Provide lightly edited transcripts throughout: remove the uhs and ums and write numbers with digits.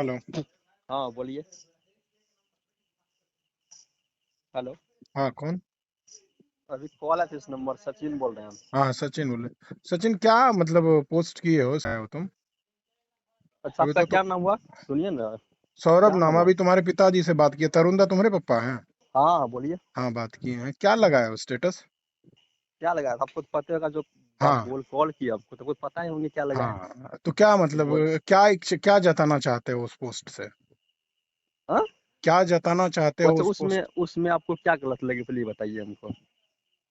Hello. हाँ बोलिए। Hello. हाँ, कौन? अभी कॉल आया था इस नंबर, सचिन बोल रहे हैं हम। हाँ, सचिन बोले। सचिन, क्या मतलब पोस्ट किए हो तुम? अच्छा, अभी आपका तो क्या नाम हुआ? सुनिए ना। सौरभ क्या नाम। नाम हुआ? अभी तुम्हारे पिताजी से बात किए। तरुण दा तुम्हारे पापा हैं? हाँ हाँ, बोलिए। हाँ, बात किए हैं। क्या लगाया हो स्टेटस? क्या लगाया था? आपको तो पता होगा, जो आप हाँ कॉल किया आपको तो कुछ पता ही होंगे क्या लगाया है। हाँ, तो क्या तो मतलब, बोल। क्या जताना चाहते हो उस पोस्ट से? हाँ। क्या जताना चाहते हो अच्छा, उस उसमें पोस्ट? उसमें आपको क्या गलत लगी, प्लीज बताइए हमको।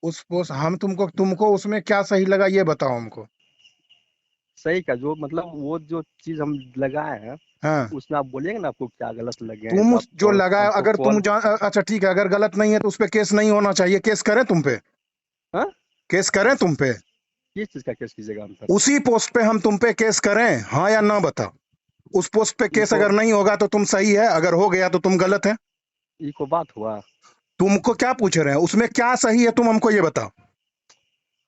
उस पोस्ट हम तुमको तुमको उसमें क्या सही लगा ये बताओ हमको। सही का जो मतलब वो जो चीज हम लगाए हैं, हाँ, उसमें आप बोलिएगा ना आपको क्या गलत लगे हैं, तुम जो उस आप जो कॉल लगा, हमको अगर तुम कॉल। अच्छा ठीक है, अगर गलत नहीं है तो उस पे केस नहीं होना चाहिए। केस करें तुम पे? हाँ। केस करें तुम पे? किस चीज का केस कीजिएगा हम पर? उसी पोस्ट पे हम तुम पे केस करें, हाँ या ना बताओ। उस पोस्ट पे ई केस को अगर नहीं होगा तो तुम सही है, अगर हो गया तो तुम गलत है। ई को बात हुआ। तुमको क्या पूछ रहे हैं, उसमें क्या सही है तुम हमको ये बताओ।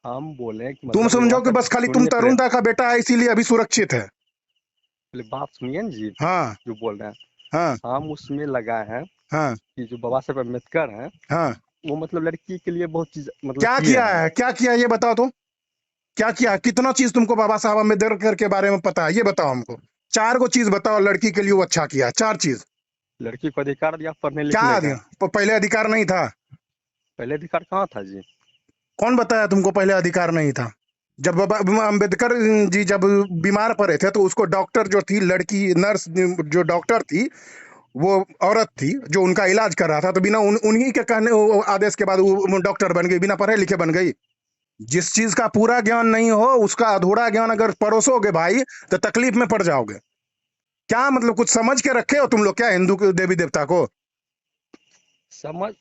हम बोले कि तुम मतलब समझो वहाँ कि पर बस खाली तुम सुनिए पहले। तरुण दा का बेटा है इसीलिए अभी सुरक्षित है। पहले बात सुनिए ना जी। हाँ जो बोल रहे हाँ हैं, हम उसमें लगाए हैं हाँ कि जो बाबा साहब अम्बेडकर हैं, हाँ। वो मतलब लड़की के लिए बहुत चीज मतलब क्या किए किया हैं। है, क्या किया ये बताओ तुम। क्या किया, कितना चीज तुमको बाबा साहब अम्बेडकर के बारे में पता है ये बताओ हमको। चार गो चीज बताओ लड़की के लिए वो अच्छा किया, चार चीज। लड़की को अधिकार दिया पढ़ने क्या लिखने का। दिया? पहले अधिकार नहीं था? पहले अधिकार कहाँ था जी? कौन बताया तुमको पहले अधिकार नहीं था? जब बाबा अम्बेडकर जी जब बीमार पड़े थे तो उसको डॉक्टर जो थी, लड़की नर्स जो डॉक्टर थी, वो औरत थी जो उनका इलाज कर रहा था, तो बिना उन्हीं के कहने आदेश के बाद वो डॉक्टर बन गई, बिना पढ़े लिखे बन गई। जिस चीज का पूरा ज्ञान नहीं हो उसका अधूरा ज्ञान अगर परोसोगे भाई तो तकलीफ में पड़ जाओगे। क्या मतलब, कुछ समझ के रखे हो तुम लोग क्या हिंदू के देवी देवता को? समझ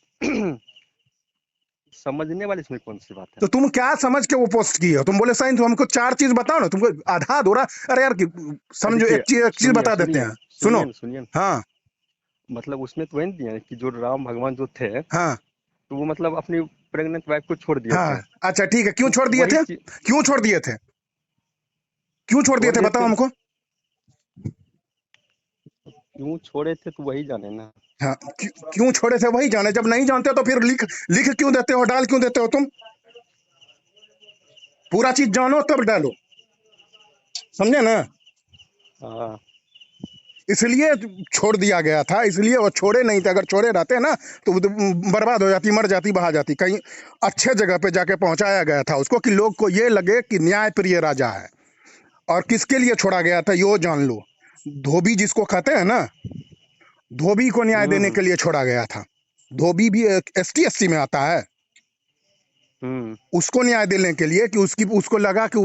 समझने वाली इसमें कौन सी बात है? तो तुम क्या समझ के वो पोस्ट की हो? तुम बोले साइन, तो हमको चार चीज बताओ ना, तुमको आधा अधूरा। अरे यार समझो, देखिए, एक चीज सुनिए बता देते सुनिए हैं। सुनो। सुनिए ना, सुनिए ना। हाँ मतलब उसमें तो वही नहीं दिया है कि जो राम भगवान जो थे, हाँ तो वो मतलब अपनी प्रेग्नेंट वाइफ को छोड़ दिए थे। हाँ। अच्छा ठीक है, क्यों तो छोड़ दिए वही थे? चीज क्यों छोड़ दिए थे? क्यों छोड़ दिए छोड़ थे दिए बताओ थे। हमको। क्यों छोड़े थे तो वही जाने ना। हाँ, क्यों छोड़े थे वही जाने। जब नहीं जानते तो फिर लिख लिख क्यों देते हो, डाल क्यों देते हो तुम? पूरा चीज जानो तब डालो, समझे ना? हाँ। इसलिए छोड़ दिया गया था, इसलिए वो छोड़े नहीं थे। अगर छोड़े रहते ना तो वो तो बर्बाद हो जाती, मर जाती, बहा जाती। कहीं अच्छे जगह पे जाके पहुंचाया गया था उसको कि लोग को ये लगे कि न्याय प्रिय राजा है। और किसके लिए छोड़ा गया था यो जान लो। धोबी जिसको कहते हैं ना, धोबी को न्याय देने हम्म के लिए छोड़ा गया था। धोबी भी एसटी एससी में आता है। हम्म उसको न्याय देने के लिए कि उसको लगा कि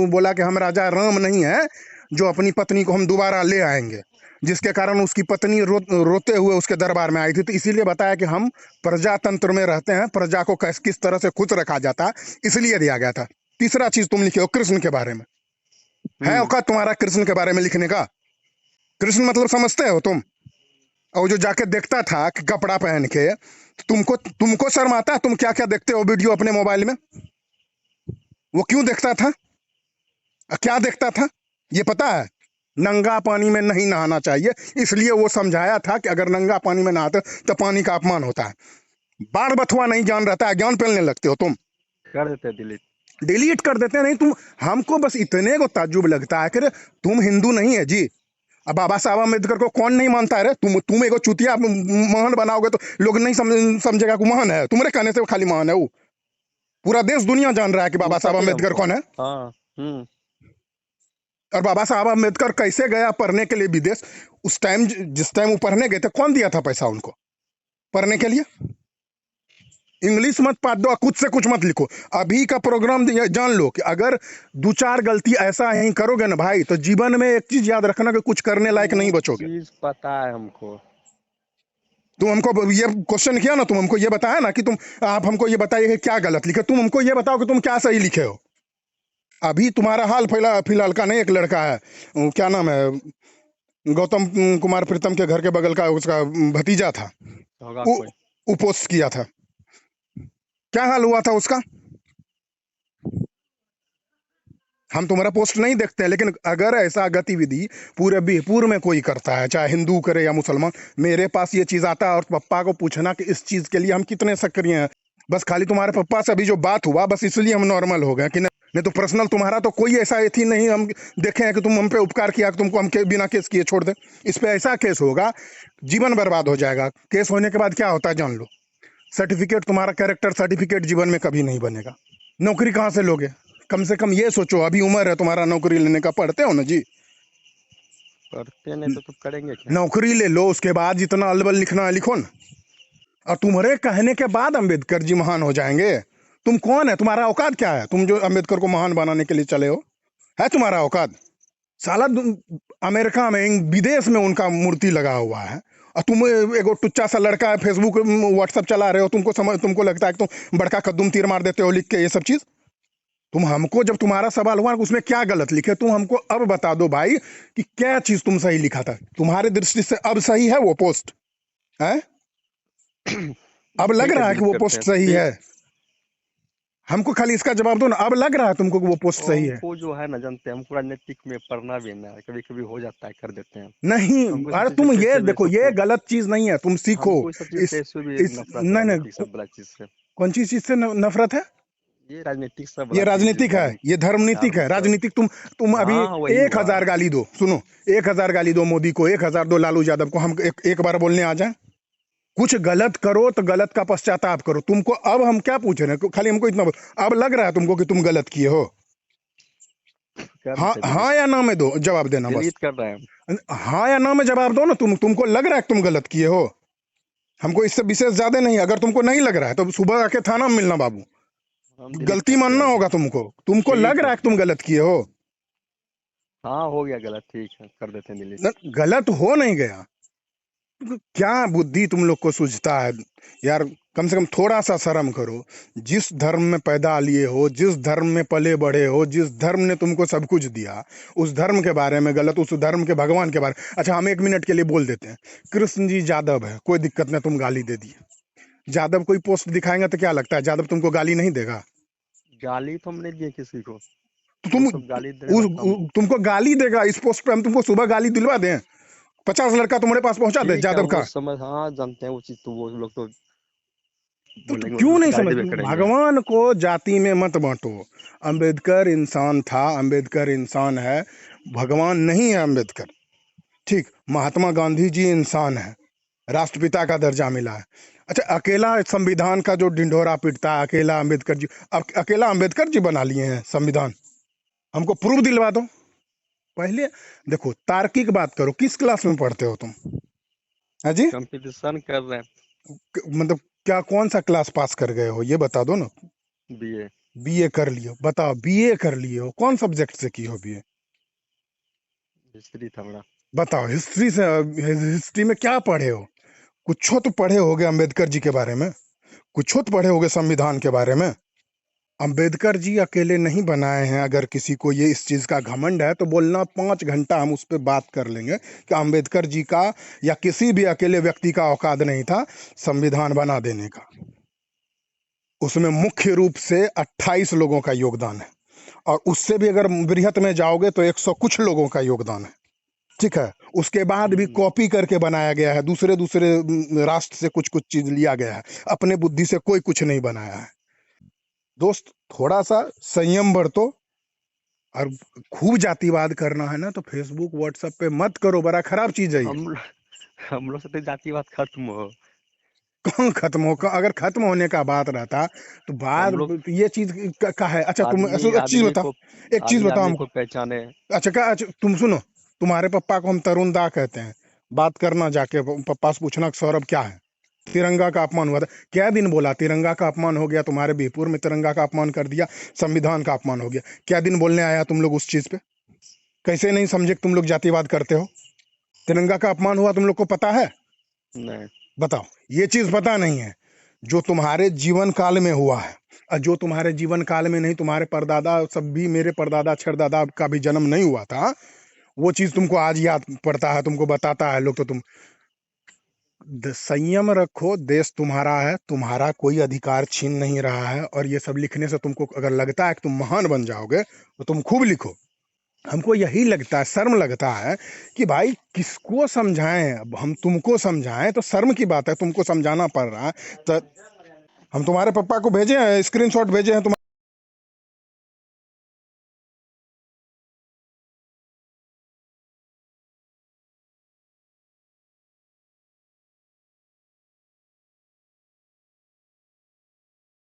बोला कि हम राजा राम नहीं है जो अपनी पत्नी को हम दोबारा ले आएंगे, जिसके कारण उसकी पत्नी रोते हुए उसके दरबार में आई थी। तो इसीलिए बताया कि हम प्रजातंत्र में रहते हैं, प्रजा को किस तरह से खुश रखा जाता है, इसलिए दिया गया था। तीसरा चीज तुम लिखे हो कृष्ण के बारे में। है हम्म। औकात तुम्हारा कृष्ण के बारे में लिखने का? कृष्ण मतलब समझते हो तुम? और जो जाके देखता था कि कपड़ा पहन के, तुमको तुमको शर्म आता है? तुम क्या क्या देखते हो वीडियो अपने मोबाइल में? वो क्यों देखता था? क्या देखता था ये पता है? नंगा पानी में नहीं नहाना चाहिए, इसलिए वो समझाया था कि अगर नंगा पानी में नहाते तो पानी का अपमान होता है। बाढ़ बथुआ नहीं जान रहता है, ज्ञान पेलने लगते हो तुम। कर देते डिलीट। डिलीट कर देते नहीं तुम। हमको बस इतने को ताज्जुब लगता है कि रे, तुम हिंदू नहीं है जी। अब बाबा साहब अम्बेडकर को कौन नहीं मानता है रे? तुम एगो चुतिया महान बनाओगे तो लोग नहीं समझेगा कि महान है। तुम्हारे कहने से खाली महान है वो। पूरा देश दुनिया जान रहा है कि वो बाबा साहब पता है अम्बेडकर हमको। कौन है। हाँ। और बाबा साहब अम्बेडकर कैसे गया पढ़ने के लिए विदेश? उस टाइम जिस टाइम वो पढ़ने गए थे, कौन दिया था पैसा उनको पढ़ने के लिए? इंग्लिश मत पाट दो, कुछ से कुछ मत लिखो। अभी का प्रोग्राम जान लो कि अगर दो चार गलती ऐसा ही करोगे ना भाई, तो जीवन में एक चीज याद रखना कि कुछ करने लायक नहीं वो बचोगे। चीज पता है हमको। तुम हमको ये क्वेश्चन किया ना, तुम हमको ये बताया ना कि आप हमको ये बताइए कि क्या गलत लिखे। तुम हमको ये बताओ कि तुम क्या सही लिखे हो। अभी तुम्हारा हाल फिलहाल का नहीं, एक लड़का है, क्या नाम है, गौतम कुमार प्रीतम के घर के बगल का उसका भतीजा था, होगा वो कोई। पोस्ट किया था। क्या हाल हुआ था उसका? हम तुम्हारा पोस्ट नहीं देखते हैं, लेकिन अगर ऐसा गतिविधि पूरे बीहपुर में कोई करता है, चाहे हिंदू करे या मुसलमान, मेरे पास ये चीज आता है और पप्पा को पूछना कि इस चीज के लिए हम कितने सक्रिय हैं। बस खाली तुम्हारे पप्पा से अभी जो बात हुआ, बस इसलिए हम नॉर्मल हो गए कि नहीं तो पर्सनल तुम्हारा तो कोई ऐसा थी नहीं, हम देखे हैं कि तुम हम पे उपकार किया कि तुमको हम बिना केस किए छोड़ दे। इस पे ऐसा केस होगा, जीवन बर्बाद हो जाएगा। केस होने के बाद क्या होता है जान लो, सर्टिफिकेट, तुम्हारा कैरेक्टर सर्टिफिकेट जीवन में कभी नहीं बनेगा। नौकरी कहाँ से लोगे? कम से कम ये सोचो, अभी उम्र है तुम्हारा नौकरी लेने का, पढ़ते हो ना जी, करते नहीं तो करेंगे क्या? नौकरी ले लो, उसके बाद जितना अलबल लिखना है लिखो ना। और तुम्हारे कहने के बाद अंबेडकर जी महान हो जाएंगे। तुम कौन है? तुम्हारा औकात क्या है? तुम जो अंबेडकर को महान बनाने के लिए चले हो, है तुम्हारा औकात? साला अमेरिका में, विदेश में उनका मूर्ति लगा हुआ है, और तुम एगो टुच्चा सा लड़का है, फेसबुक व्हाट्सएप चला रहे हो, तुमको लगता है कि तुम बड़का कद्दूम तीर मार देते हो लिख के ये सब चीज। तुम हमको, जब तुम्हारा सवाल हुआ उसमें क्या गलत लिखे, तुम हमको अब बता दो भाई कि क्या चीज तुम सही लिखा था। तुम्हारे दृष्टि से अब सही है वो पोस्ट है? अब लग ठीक है, रहा है कि डिलीट वो करते पोस्ट हैं। सही है? हमको खाली इसका जवाब दो ना, अब लग रहा है तुमको कि वो पोस्ट सही है? हमको जो है ना, जानते हैं, हमको राजनीतिक में पढ़ना भी ना, कभी कभी हो जाता है, कर देते हैं। नहीं, हमको इस सब अरे चीज तुम से ये से देखो, ये सबको गलत चीज नहीं है, तुम सीखो। हमको इस सब चीज इस से भी इस नफरत है, नहीं राजनीतिक नहीं, सब बड़ा चीज से। कौन सी चीज से नफरत है? ये राजनीतिक सब ये बड़ा चीज, राजनीतिक है, ये धर्मनीतिक है। धार्मिक सब। राजनीतिक तुम अभी हाँ, वही हुआ। 1,000 गाली दो, सुनो, 1,000 गाली दो मोदी को, 1,000 दो लालू यादव को, हम एक बार बोलने आ जाए? कुछ गलत करो तो गलत का पश्चाताप करो। तुमको अब हम क्या पूछ रहे हैं, खाली हमको इतना अब लग रहा है तुमको कि तुम गलत किए हो? कर हाँ, देते हाँ या ना में दो जवाब देना बस। डिलीट कर रहे हैं। हाँ या ना में जवाब दो ना। तुमको लग रहा है कि तुम गलत किए हो? हमको इससे विशेष ज्यादा नहीं। अगर तुमको नहीं लग रहा है तो सुबह आके थाना में मिलना बाबू, हम डिलीट गलती करते मानना हैं। होगा तुमको लग ठीक रहा है, है कि तुम गलत किए हो? हाँ हो गया गलत, ठीक है, कर देते हैं डिलीट। गलत हो नहीं गया। क्या बुद्धि तुम लोग को सूझता है यार? कम से कम थोड़ा सा शर्म करो। जिस धर्म में पैदा लिए हो, जिस धर्म में पले बढ़े हो, जिस धर्म ने तुमको सब कुछ दिया, उस धर्म के बारे में गलत, उस धर्म के भगवान के बारे। अच्छा, हम 1 मिनट के लिए बोल देते हैं, कृष्ण जी यादव है, कोई दिक्कत नहीं, तुम गाली दे दिए। यादव कोई पोस्ट दिखाएंगे तो क्या लगता है यादव तुमको गाली नहीं देगा? गाली तो हमने दी किसी को? तो वो तुम सब गाली देने वाला काम। तुमको गाली देगा इस पोस्ट पे? हम तुमको सुबह गाली दिलवा दें? 50 लड़का तुम्हारे पास पहुंचा दे ठीक है, यादव वो का? समझ, हाँ जानते हैं वो चीज, तो वो लोग तो तो बोलेंगे, क्यों नहीं गाली समझ? देवे करेंगे। भगवान को जाति में मत बांटो। अंबेडकर इंसान था, अंबेडकर इंसान है, भगवान नहीं है अंबेडकर। ठीक, महात्मा गांधी जी इंसान है, राष्ट्रपिता का दर्जा मिला है। अच्छा, अकेला संविधान का जो ढिंढोरा पीटता है, अकेला अंबेडकर जी, अब अकेला अंबेडकर जी बना लिए हैं संविधान? हमको प्रूफ दिलवा दो पहले। देखो, तार्किक बात करो, किस क्लास में पढ़ते हो तुम? है जी? कंपटीशन कर रहे हैं। मतलब क्या, कौन सा क्लास पास कर गए हो ये बता दो ना। बीए। बीए कर लियो, बताओ, बीए कर लिए हो, कौन सब्जेक्ट से की हो बीए? हिस्ट्री था मेरा। बताओ, हिस्ट्री से? हिस्ट्री में क्या पढ़े हो? कुछ तो पढ़े होगे अम्बेडकर जी के बारे में, कुछ तो पढ़े होगे संविधान के बारे में। अंबेडकर जी अकेले नहीं बनाए हैं। अगर किसी को ये इस चीज का घमंड है तो बोलना, 5 घंटा हम उस पर बात कर लेंगे कि अंबेडकर जी का या किसी भी अकेले व्यक्ति का औकात नहीं था संविधान बना देने का। उसमें मुख्य रूप से 28 लोगों का योगदान है, और उससे भी अगर बृहत में जाओगे तो 100 कुछ लोगों का योगदान है। ठीक है, उसके बाद भी कॉपी करके बनाया गया है, दूसरे दूसरे राष्ट्र से कुछ कुछ चीज लिया गया है, अपने बुद्धि से कोई कुछ नहीं बनाया है। दोस्त, थोड़ा सा संयम बरतो। और खूब जातिवाद करना है ना तो फेसबुक व्हाट्सएप पे मत करो, बड़ा खराब चीज है ये। हम लोग से तो जातिवाद खत्म हो। कौन खत्म हो? अगर खत्म होने का बात रहता तो हम लोग बात ये चीज का है। अच्छा, तुम आदमी एक चीज आदमी बताओ, को एक चीज आदमी बताओ आदमी हमको। को पहचाने। अच्छा, क्या? अच्छा, तुम सुनो, तुम्हारे पप्पा को हम तरुण दा कहते हैं, बात करना जाके पप्पा से पूछना कि सौरभ क्या है। तिरंगा का अपमान हुआ था, क्या दिन बोला तिरंगा का अपमान हो गया? तुम्हारे बीरपुर में तिरंगा का अपमान कर दिया, संविधान का अपमान हो गया। क्या दिन बोलने आया तुम लोग उस चीज पे? कैसे नहीं समझे कि तुम लोग जातिवाद करते हो? तिरंगा का अपमान हुआ, तुम लोग को पता है? नहीं। बताओ, ये चीज पता नहीं है? जो तुम्हारे जीवन काल में हुआ है, और जो तुम्हारे जीवन काल में नहीं, तुम्हारे परदादा सब भी, मेरे परदादा छरदादा का भी जन्म नहीं हुआ था, वो चीज तुमको आज याद पड़ता है, तुमको बताता है लोग, तो तुम संयम रखो, देश तुम्हारा है, तुम्हारा कोई अधिकार छीन नहीं रहा है। और ये सब लिखने से तुमको अगर लगता है कि तुम महान बन जाओगे तो तुम खूब लिखो। हमको यही लगता है, शर्म लगता है कि भाई किसको समझाएं। अब हम तुमको समझाएं तो शर्म की बात है, तुमको समझाना पड़ रहा है। तो हम तुम्हारे पापा को भेजे हैं, स्क्रीनशॉट भेजे हैं